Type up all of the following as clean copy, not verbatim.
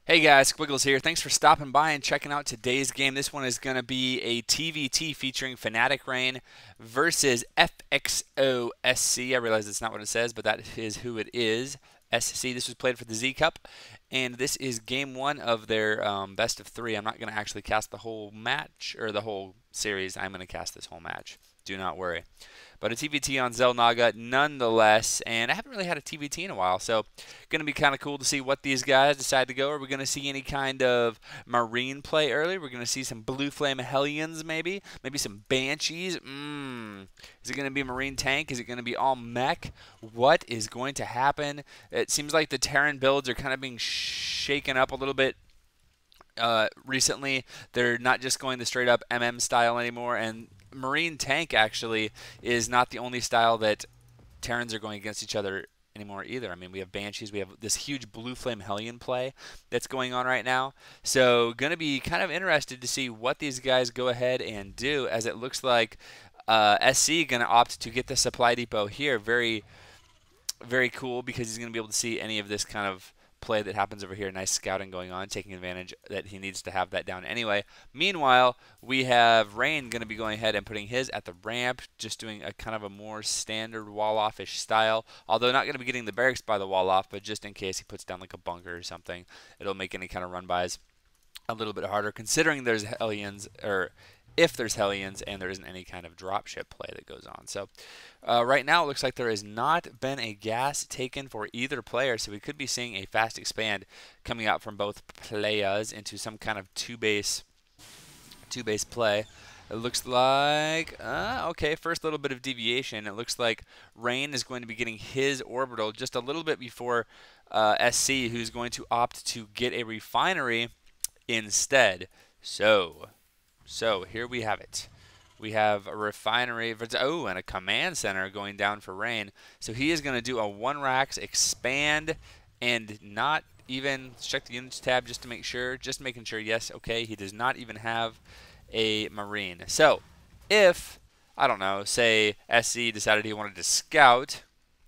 Hey guys, Squiggles here. Thanks for stopping by and checking out today's game. This one is going to be a TvT featuring FnaticRain versus FXOsC. I realize it's not what it says, but that is who it is. SC. This was played for the zcup, and this is game one of their best of three. I'm not going to actually cast the whole match or the whole series. I'm going to cast this whole match. Do not worry. But a TvT on Naga nonetheless, and I haven't really had a TvT in a while, so going to be kind of cool to see what these guys decide to go. Are we going to see any kind of marine play early? We're going to see some blue flame hellions maybe some banshees. Is it going to be marine tank? Is it going to be all mech? What is going to happen? It seems like the Terran builds are kind of being shaken up a little bit recently. They're not just going the straight up style anymore, and marine tank actually is not the only style that Terrans are going against each other anymore either. I mean, we have banshees, we have this huge blue flame hellion play that's going on right now. So going to be kind of interested to see what these guys go ahead and do, as it looks like SC going to opt to get the supply depot here. Very cool, because he's going to be able to see any of this kind of play that happens over here. Nice scouting going on, taking advantage that he needs to have that down anyway. Meanwhile, we have Rain going to be going ahead and putting his at the ramp, just doing a kind of a more standard wall-off-ish style, although not going to be getting the barracks by the wall off, but just in case he puts down like a bunker or something, it'll make any kind of run-bys a little bit harder, considering there's Hellions, or if there's Hellions and there isn't any kind of dropship play that goes on. So right now it looks like there has not been a gas taken for either player, so we could be seeing a fast expand coming out from both players into some kind of two-base play. It looks like, okay, first little bit of deviation. It looks like Rain is going to be getting his orbital just a little bit before SC, who's going to opt to get a refinery instead. So here we have it. We have a refinery, and a command center going down for Rain. So he is going to do a 1-racks expand and not even check the units tab just to make sure, just making sure, yes, okay, he does not even have a marine. So if, I don't know, say SC decided he wanted to scout,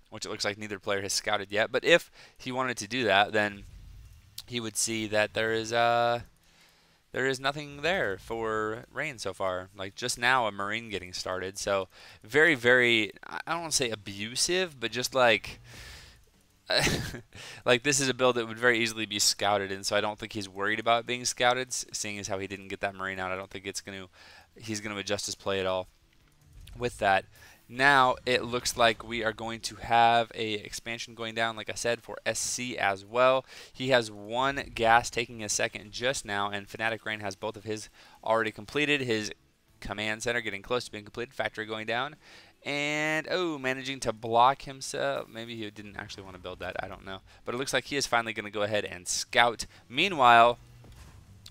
which it looks like neither player has scouted yet, but if he wanted to do that, then he would see that there is nothing there for Rain so far. Like just now, a marine getting started. So very, I don't want to say abusive, but just like like this is a build that would very easily be scouted, and so I don't think he's worried about being scouted, seeing as how he didn't get that marine out. I don't think he's going to adjust his play at all with that. Now it looks like we are going to have a expansion going down, like I said, for SC as well. He has one gas taking a second just now, and FnaticRain has both of his already completed. His command center getting close to being completed, factory going down, and managing to block himself. Maybe he didn't actually want to build that, I don't know. But it looks like he is finally going to go ahead and scout. Meanwhile,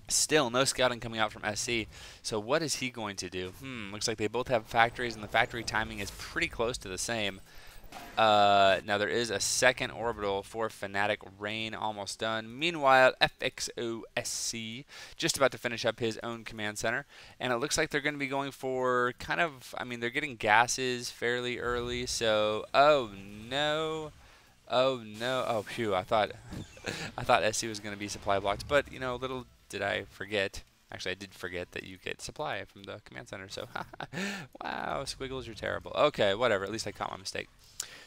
still no scouting coming out from SC. So what is he going to do? Looks like they both have factories, and the factory timing is pretty close to the same. Now there is a second orbital for FnaticRain almost done. Meanwhile, FXOsC just about to finish up his own command center, and it looks like they're going to be going for kind of, I mean, they're getting gases fairly early. So oh no, oh phew, I thought SC was going to be supply blocked, but you know, little did I forget. Actually, I did forget that you get supply from the command center, so wow, Squiggles, you're terrible. Okay, whatever, at least I caught my mistake.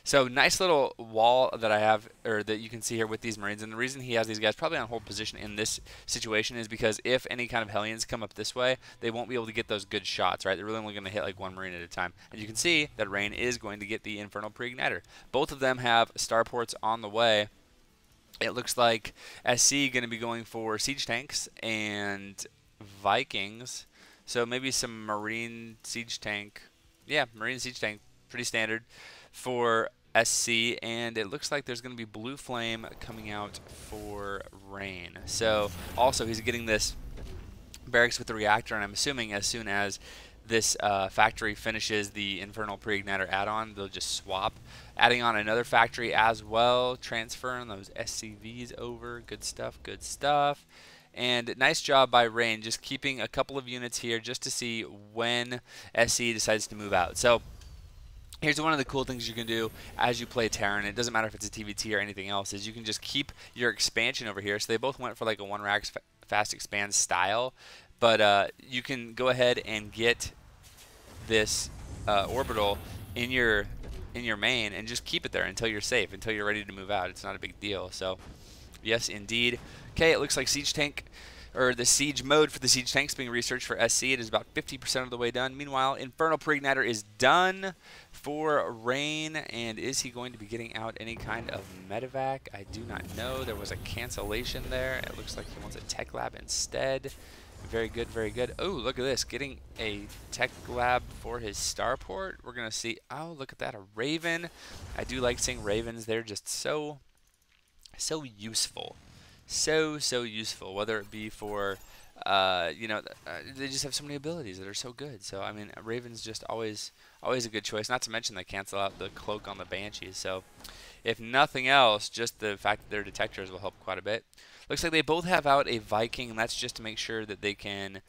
So nice little wall that I have, or that you can see here with these Marines, and the reason he has these guys probably on hold position in this situation is because if any kind of Hellions come up this way, they won't be able to get those good shots, right? They're really only going to hit like one Marine at a time. And you can see that Rain is going to get the Infernal Pre-Igniter. Both of them have starports on the way. It looks like SC going to be going for siege tanks and Vikings. So maybe some Marine siege tank. Yeah, Marine siege tank, pretty standard for SC. And it looks like there's going to be blue flame coming out for Rain. So also he's getting this barracks with the reactor, and I'm assuming as soon as this factory finishes the Infernal Pre-Igniter add-on, they'll just swap, adding on another factory as well, transferring those SCVs over. Good stuff, good stuff. And nice job by Rain, just keeping a couple of units here just to see when SC decides to move out. So Here's one of the cool things you can do as you play Terran. It doesn't matter if it's a TvT or anything else. Is you can just keep your expansion over here. So they both went for like a 1 rack fast expand style, but you can go ahead and get this orbital in your main and just keep it there until you're safe, until you're ready to move out. It's not a big deal. So yes, indeed. Okay, it looks like siege tank, or the siege mode for the siege tanks being researched for SC. It is about 50% of the way done. Meanwhile, Infernal Preigniter is done for Rain, and is he going to be getting out any kind of medevac? I do not know. There was a cancellation there. It looks like he wants a tech lab instead. Very good, very good. Oh, look at this. Getting a tech lab for his starport. We're going to see. Oh, look at that. A Raven. I do like seeing Ravens. They're just so useful. So useful, whether it be for, you know, they just have so many abilities that are so good. So, I mean, Raven's just always a good choice. Not to mention they cancel out the cloak on the Banshees. So, if nothing else, just the fact that their detectors will help quite a bit. Looks like they both have out a Viking, and that's just to make sure that they can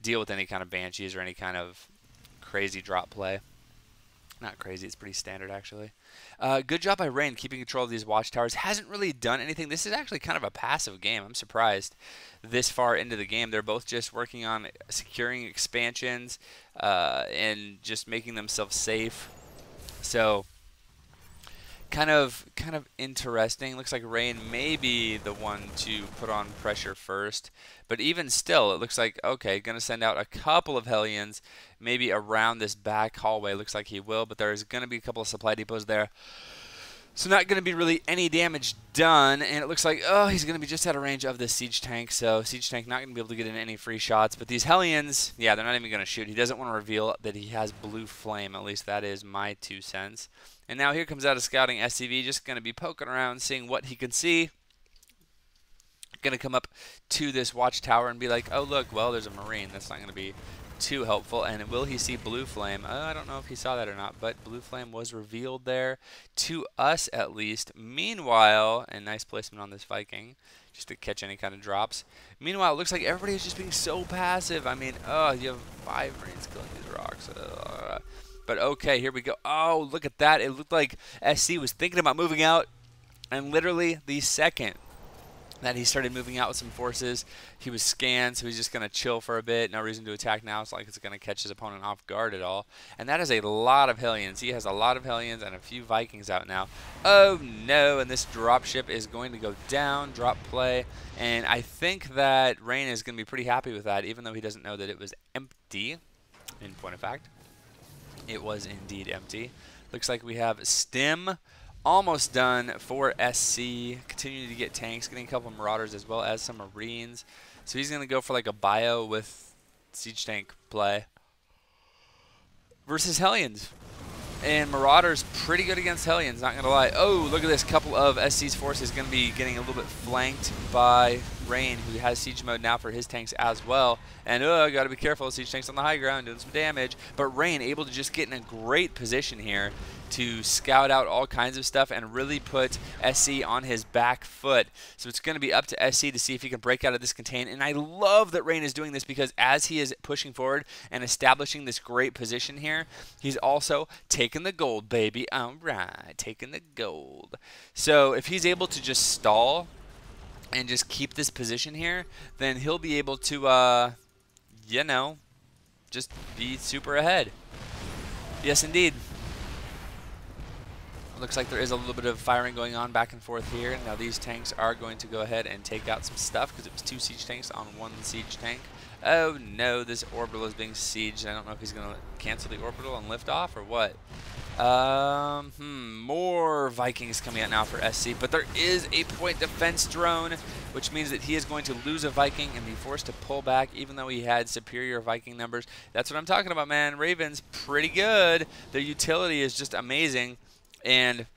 deal with any kind of Banshees or any kind of crazy drop play. Not crazy, it's pretty standard actually. Good job by Rain keeping control of these watchtowers. Hasn't really done anything. This is actually kind of a passive game. I'm surprised this far into the game. They're both just working on securing expansions and just making themselves safe. So kind of interesting. Looks like Rain may be the one to put on pressure first, but even still, it looks like, okay, gonna send out a couple of Hellions maybe around this back hallway. Looks like he will, but there's gonna be a couple of supply depots there, so not gonna be really any damage done. And it looks like, oh, he's gonna be just out of range of the siege tank, so siege tank not gonna be able to get in any free shots. But these Hellions, yeah, they're not even gonna shoot. He doesn't want to reveal that he has blue flame. At least that is my 2 cents. And now here comes out a scouting SCV, just going to be poking around, seeing what he can see. Going to come up to this watchtower and be like, oh, look, well, there's a Marine. That's not going to be too helpful. And will he see blue flame? I don't know if he saw that or not, but blue flame was revealed there, to us at least. Meanwhile, and nice placement on this Viking, just to catch any kind of drops. Meanwhile, it looks like everybody is just being so passive. I mean, oh, you have 5 Marines killing these rocks. But okay, here we go. Oh, look at that. It looked like SC was thinking about moving out, and literally the second that he started moving out with some forces, he was scanned, so he's just going to chill for a bit. No reason to attack now. It's like it's going to catch his opponent off guard at all. And that is a lot of Hellions. He has a lot of Hellions and a few Vikings out now. Oh, no, and this dropship is going to go down, drop play. And I think that Rain is going to be pretty happy with that, even though he doesn't know that it was empty, in point of fact. It was indeed empty. Looks like we have Stim almost done for SC. Continuing to get tanks, getting a couple of Marauders as well as some Marines. So he's going to go for like a bio with siege tank play versus Hellions. And Marauders pretty good against Hellions, not going to lie. Oh, look at this. Couple of SC's forces going to be getting a little bit flanked by Rain, who has siege mode now for his tanks as well. And got to be careful. Siege tanks on the high ground doing some damage. But Rain able to just get in a great position here to scout out all kinds of stuff and really put SC on his back foot. So it's going to be up to SC to see if he can break out of this contain. And I love that Rain is doing this, because as he is pushing forward and establishing this great position here, he's also taking the gold, baby. All right, taking the gold. So if he's able to just stall and just keep this position here, then he'll be able to, you know, just be super ahead. Yes, indeed. Looks like there is a little bit of firing going on back and forth here. Now these tanks are going to go ahead and take out some stuff, because it was 2 siege tanks on 1 siege tank. Oh no, this orbital is being sieged. I don't know if he's going to cancel the orbital and lift off or what. More Vikings coming out now for SC, but there is a point defense drone, which means that he is going to lose a Viking and be forced to pull back, even though he had superior Viking numbers. That's what I'm talking about, man. Ravens, pretty good. Their utility is just amazing. And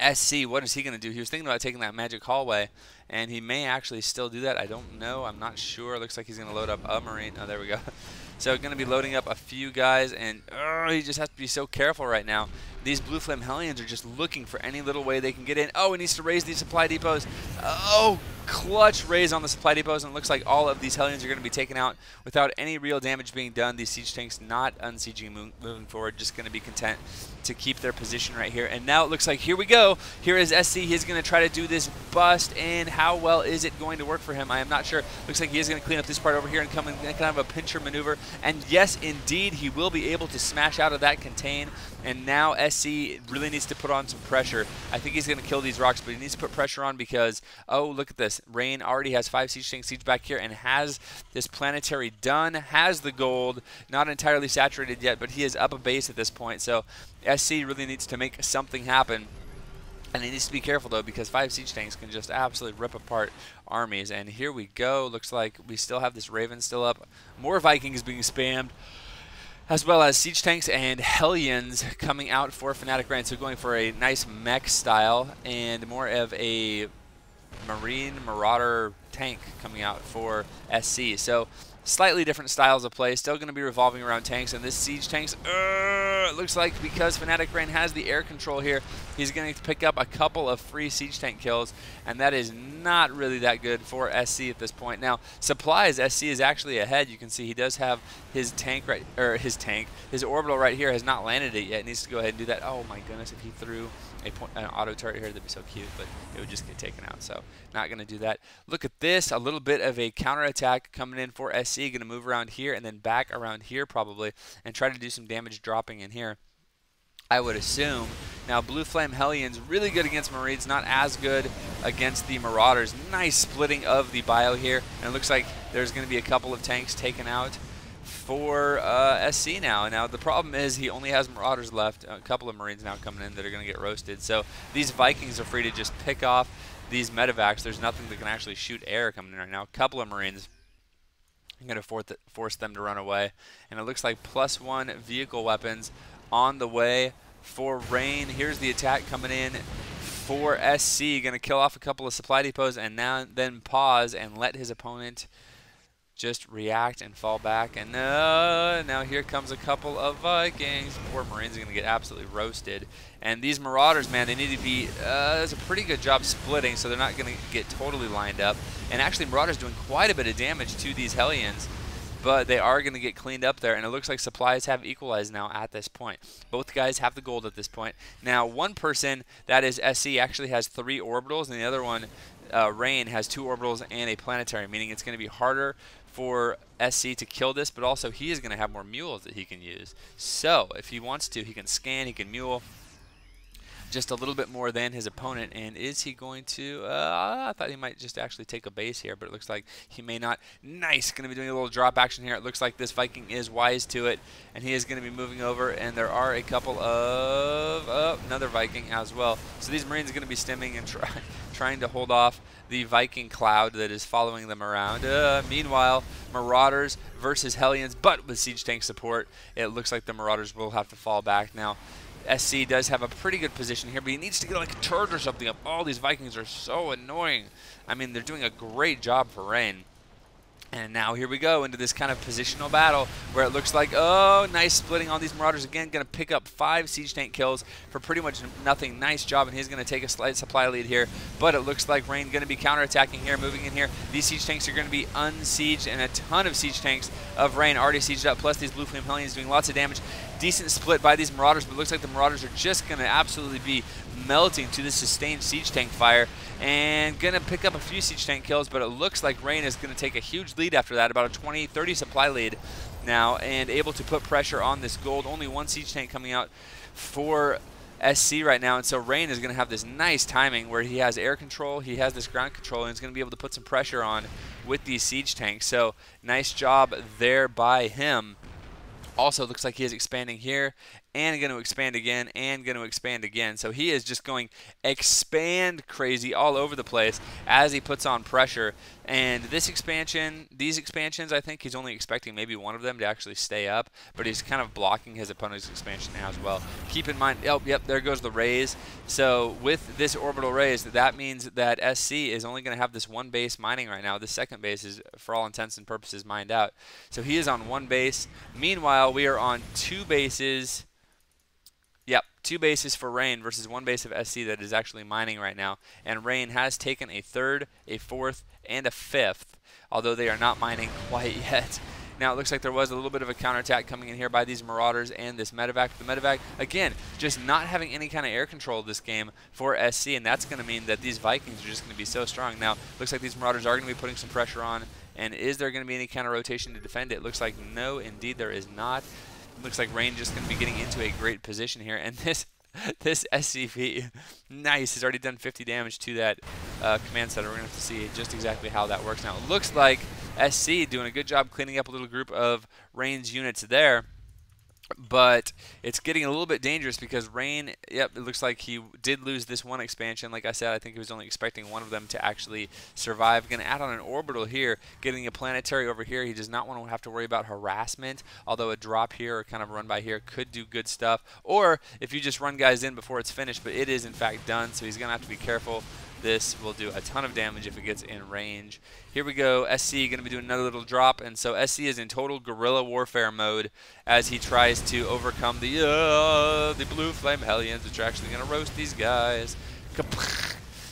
SC, what is he going to do? He was thinking about taking that magic hallway, and he may actually still do that. I don't know. I'm not sure. Looks like he's going to load up a Marine. Oh, there we go. So going to be loading up a few guys, and he just has to be so careful right now. These Blue Flame Hellions are just looking for any little way they can get in. Oh, he needs to raise these supply depots. Oh, clutch raise on the supply depots, and it looks like all of these Hellions are going to be taken out without any real damage being done. These siege tanks not unsieging moving forward, just going to be content to keep their position right here. And now it looks like, here we go. Here is SC. He's going to try to do this bust, and how well is it going to work for him? I am not sure. Looks like he is going to clean up this part over here and come in kind of a pincher maneuver. And yes, indeed, he will be able to smash out of that contain. And now SC really needs to put on some pressure. I think he's going to kill these rocks, but he needs to put pressure on because, oh, look at this. Rain already has 5 siege tanks siege back here and has this planetary done, has the gold, not entirely saturated yet, but he is up a base at this point. So SC really needs to make something happen. And he needs to be careful, though, because 5 siege tanks can just absolutely rip apart armies. And here we go. Looks like we still have this Raven still up. More Vikings being spammed, as well as siege tanks and Hellions coming out for FnaticRain. So going for a nice mech style and more of a Marine Marauder tank coming out for SC. So slightly different styles of play, still going to be revolving around tanks, and this siege tanks, it looks like because FnaticRain has the air control here, he's going to pick up a couple of free siege tank kills, and that is not really that good for SC at this point. Now, supplies, SC is actually ahead. You can see he does have his tank right, or his orbital right here has not landed it yet. He needs to go ahead and do that. Oh my goodness, if he threw an auto turret here, that'd be so cute, but it would just get taken out, so not going to do that. Look at this, a little bit of a counterattack coming in for SC, going to move around here and then back around here probably and try to do some damage dropping in here, I would assume. Now, Blue Flame Hellions, really good against Marines, not as good against the Marauders. Nice splitting of the bio here, and it looks like there's going to be a couple of tanks taken out for SC now. Now, the problem is he only has Marauders left, a couple of Marines now coming in that are going to get roasted. So these Vikings are free to just pick off these medevacs. There's nothing that can actually shoot air coming in right now. A couple of Marines. I'm going to force them to run away. And it looks like +1 vehicle weapons on the way for Rain. Here's the attack coming in for SC. Going to kill off a couple of supply depots and then pause and let his opponent just react and fall back. And now here comes a couple of Vikings. Poor Marines are going to get absolutely roasted. And these Marauders, man, they need to be, does a pretty good job splitting, so they're not going to get totally lined up. And actually, Marauders doing quite a bit of damage to these Hellions, but they are going to get cleaned up there. And it looks like supplies have equalized now at this point. Both guys have the gold at this point. Now, one person, that is SC, actually has 3 orbitals, and the other one, Rain, has 2 orbitals and a planetary, meaning it's going to be harder for SC to kill this, but also he is going to have more mules that he can use. So if he wants to, he can scan, he can mule just a little bit more than his opponent. And is he going to, I thought he might just actually take a base here, but it looks like he may not. Nice, going to be doing a little drop action here. It looks like this Viking is wise to it, and he is going to be moving over, and there are a couple of, another Viking as well. So these Marines are going to be stemming and trying to hold off the Viking cloud that is following them around. Meanwhile, Marauders versus Hellions, but with siege tank support, it looks like the Marauders will have to fall back. Now, SC does have a pretty good position here, but he needs to get like a turret or something up. All these Vikings are so annoying. I mean, they're doing a great job for Rain. And now here we go into this kind of positional battle where it looks like, oh, nice splitting on these Marauders. Again, going to pick up 5 siege tank kills for pretty much nothing. Nice job, and he's going to take a slight supply lead here. But it looks like Rain going to be counterattacking here, moving in here. These siege tanks are going to be unsieged, and a ton of siege tanks of Rain already sieged up, plus these Blue Flame Hellions doing lots of damage. Decent split by these Marauders, but it looks like the Marauders are just going to absolutely be melting to this sustained siege tank fire, and going to pick up a few siege tank kills, but it looks like Rain is going to take a huge lead after that, about a 20-30 supply lead now, and able to put pressure on this gold. Only 1 siege tank coming out for SC right now, and so Rain is going to have this nice timing where he has air control, he has this ground control, and he's going to be able to put some pressure on with these siege tanks. So nice job there by him. Also looks like he is expanding here and going to expand again, and going to expand again. So he is just going expand crazy all over the place as he puts on pressure. And this expansion, these expansions, I think he's only expecting maybe one of them to actually stay up, but he's kind of blocking his opponent's expansion now as well. Keep in mind, oh, yep, there goes the raise. So with this orbital raise, that means that SC is only going to have this one base mining right now. The second base is, for all intents and purposes, mined out. So he is on one base. Meanwhile, we are on two bases. Yep, two bases for Rain versus one base of SC that is actually mining right now. And Rain has taken a third, a fourth, and a fifth, although they are not mining quite yet. Now, it looks like there was a little bit of a counterattack coming in here by these Marauders and this Medevac. The Medevac, again, just not having any kind of air control this game for SC, and that's going to mean that these Vikings are just going to be so strong. Now, looks like these Marauders are going to be putting some pressure on, and is there going to be any kind of rotation to defend it? Looks like no, indeed there is not. Looks like Rain just going to be getting into a great position here, and this SCV, nice, has already done 50 damage to that command center. We're going to have to see just exactly how that works now. It looks like SC doing a good job cleaning up a little group of Rain's units there. But it's getting a little bit dangerous because Rain, yep, it looks like he did lose this one expansion. Like I said, I think he was only expecting one of them to actually survive. Going to add on an orbital here, getting a planetary over here. He does not want to have to worry about harassment, although a drop here or kind of run by here could do good stuff. Or if you just run guys in before it's finished, but it is in fact done, so he's going to have to be careful. This will do a ton of damage if it gets in range. Here we go. SC going to be doing another little drop, and so SC is in total guerrilla warfare mode as he tries to overcome the blue flame Hellions, which are actually going to roast these guys.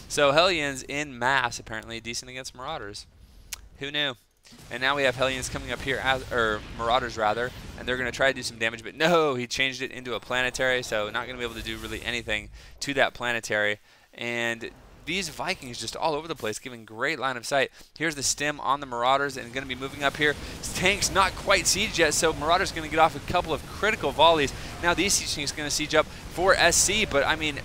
So Hellions in mass, apparently decent against Marauders. Who knew? And now we have Hellions coming up here, or Marauders rather, and they're going to try to do some damage, but no, he changed it into a planetary, so not going to be able to do really anything to that planetary. And these Vikings just all over the place, giving great line of sight. Here's the stem on the Marauders and going to be moving up here. Tanks not quite siege yet, so Marauders going to get off a couple of critical volleys. Now these siege tanks going to siege up for SC, but I mean,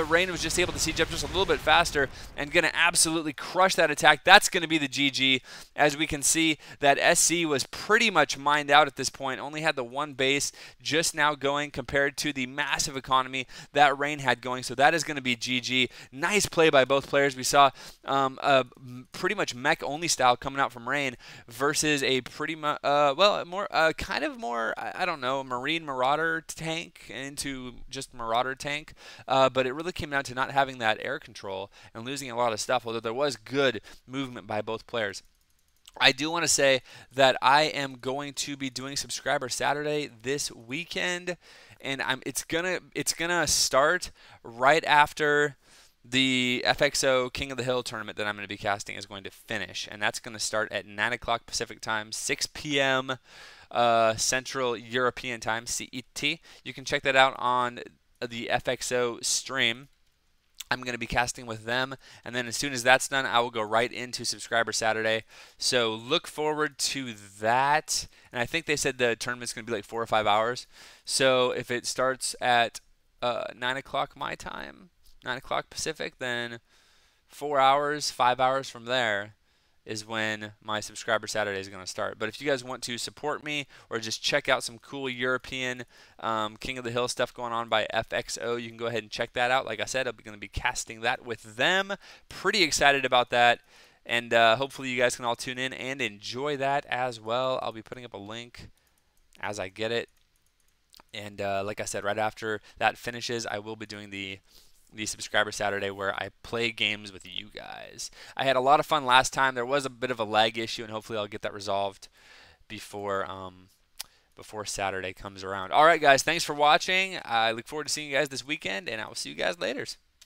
Rain was just able to siege up just a little bit faster and going to absolutely crush that attack. That's going to be the GG, as we can see that SC was pretty much mined out at this point, only had the one base just now going compared to the massive economy that Rain had going, so that is going to be GG. Nice play by both players. We saw a pretty much mech only style coming out from Rain versus a pretty much kind of more I don't know, Marine Marauder tank into just Marauder tank, but it really came down to not having that air control and losing a lot of stuff, although there was good movement by both players. I do want to say that I am going to be doing Subscriber Saturday this weekend, and it's gonna start right after the FXO King of the Hill tournament that I'm going to be casting is going to finish, and that's going to start at 9 o'clock Pacific time, 6 p.m. Central European time, CET. You can check that out on the FXO stream. I'm going to be casting with them, and then as soon as that's done, I will go right into Subscriber Saturday. So look forward to that. And I think they said the tournament's going to be like 4 or 5 hours. So if it starts at 9 o'clock my time, 9 o'clock Pacific, then 4 hours, 5 hours from there is when my Subscriber Saturday is going to start. But if you guys want to support me or just check out some cool European King of the Hill stuff going on by FXO, you can go ahead and check that out. Like I said, I'm going to be casting that with them. Pretty excited about that. And hopefully you guys can all tune in and enjoy that as well. I'll be putting up a link as I get it. And like I said, right after that finishes, I will be doing the Subscriber Saturday where I play games with you guys. I had a lot of fun last time. There was a bit of a lag issue, and hopefully I'll get that resolved before Saturday comes around. All right, guys, thanks for watching. I look forward to seeing you guys this weekend, and I will see you guys later.